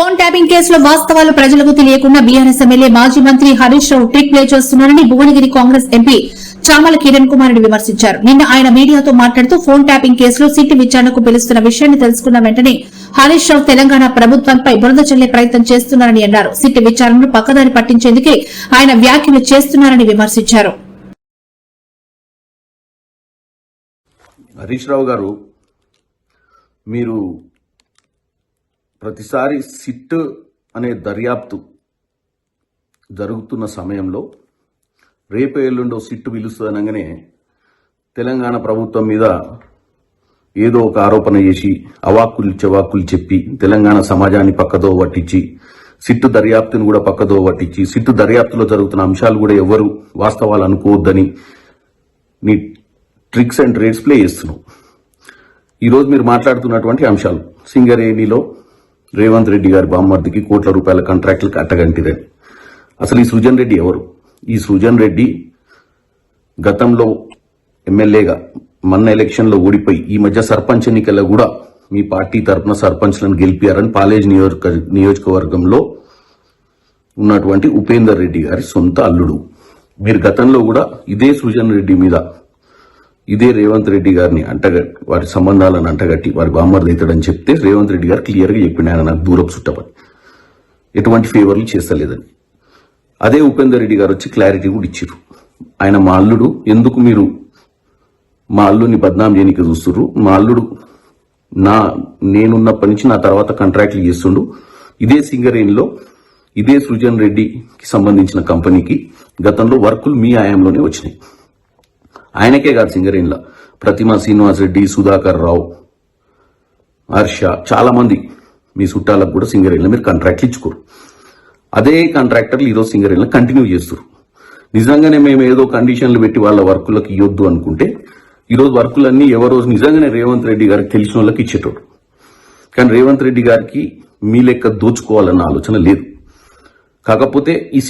Phone tapping కేసులో వాస్తవాలు ప్రజలకు తెలియకుండా బీఆర్ఎస్ ఎమ్మెల్యే మాజీ మంత్రి హరీష్ రావు ట్రిక్ ప్లే చేస్తున్నారని భువనగిరి కాంగ్రెస్ ఎంపీ చామల కిరణ్ కుమార్ రెడ్డి విమర్శించారు. నిన్న ఆయన మీడియాతో మాట్లాడుతూ ఫోన్ ట్యాపింగ్ కేసులో సిట్ విచారణకు పిలుస్తున్న విషయాన్ని తెలుసుకున్న వెంటనే హరీష్ రావు తెలంగాణ ప్రభుత్వంపై బురద చల్లే ప్రయత్నం చేస్తున్నారని అన్నారు. సిట్ విచారణను పక్కదారి పట్టించేందుకే ఆయన వ్యాఖ్యలు చేస్తున్నారని విమర్శించారు. హరీష్ రావు గారు, మీరు ప్రతిసారి సిట్ అనే దర్యాప్తు జరుగుతున్న సమయంలో రేపు ఎల్లుండో సిట్ పిలుస్తుందనగానే తెలంగాణ ప్రభుత్వం మీద ఏదో ఒక ఆరోపణ చేసి అవాక్కులు చెవాక్కులు చెప్పి తెలంగాణ సమాజాన్ని పక్కదో పట్టించి సిట్టు దర్యాప్తును కూడా పక్కదో పట్టించి సిట్టు దర్యాప్తులో జరుగుతున్న అంశాలు కూడా ఎవరు వాస్తవాలు అనుకోవద్దని నీ ట్రిక్స్ అండ్ ట్రేడ్స్ ప్లే చేస్తున్నావు. ఈరోజు మీరు మాట్లాడుతున్నటువంటి అంశాలు సింగరేణిలో రేవంత్ రెడ్డి గారి బామ్మర్దికి కోట్ల రూపాయల కాంట్రాక్టులకు అట్టగంటిదని. అసలు ఈ సృజన్ రెడ్డి ఎవరు? ఈ సృజన్ రెడ్డి గతంలో ఎమ్మెల్యేగా మొన్న ఎలక్షన్లో ఓడిపోయి ఈ మధ్య సర్పంచ్ ఎన్నికల్లో కూడా మీ పార్టీ తరఫున సర్పంచ్లను గెలిపారని పాలేజ్ నియోజకవర్గంలో ఉన్నటువంటి ఉపేందర్ రెడ్డి గారి సొంత అల్లుడు. మీరు గతంలో కూడా ఇదే సృజన్ రెడ్డి మీద ఇదే రేవంత్ రెడ్డి గారిని వారి సంబంధాలను అంటగట్టి వారి బామ్మర్ది అవుతాడని చెప్తే రేవంత్ రెడ్డి గారు క్లియర్గా చెప్పిండు, ఆయన నాకు దూరపు చుట్టమని, ఎటువంటి ఫేవర్లు చేస్తలేదని. అదే ఉపేందర్ రెడ్డి గారు వచ్చి క్లారిటీ కూడా ఇచ్చారు. ఆయన మా అల్లుడు, ఎందుకు మీరు మా అల్లుడిని బద్నాం చేయడానికి చూస్తున్నారు? మా అల్లుడు నేనున్నప్పటి నుంచి నా తర్వాత కాంట్రాక్ట్లు చేస్తుండు. ఇదే సింగరేణిలో ఇదే సృజన్ రెడ్డికి సంబంధించిన కంపెనీకి గతంలో వర్కులు మీ ఆయంలోనే వచ్చినాయి. ఆయనకే కాదు, సింగరేణిలో ప్రతిమా శ్రీనివాస్ రెడ్డి, సుధాకర్ రావు, హర్ష, చాలా మంది మీ చుట్టాలకు కూడా సింగరేణిలో మీరు కాంట్రాక్ట్లు ఇచ్చుకోరు. అదే కాంట్రాక్టర్లు ఈరోజు సింగరేణిలో కంటిన్యూ చేస్తారు. నిజంగానే మేము ఏదో కండిషన్లు పెట్టి వాళ్ళ వర్కులకు ఇవ్వద్దు అనుకుంటే ఈరోజు వర్కులన్నీ ఎవరో నిజంగానే రేవంత్ రెడ్డి గారికి తెలిసిన వాళ్ళకి ఇచ్చేటోడు. కానీ రేవంత్ రెడ్డి గారికి మీ లెక్క దోచుకోవాలన్న ఆలోచన లేదు. కాకపోతే ఈ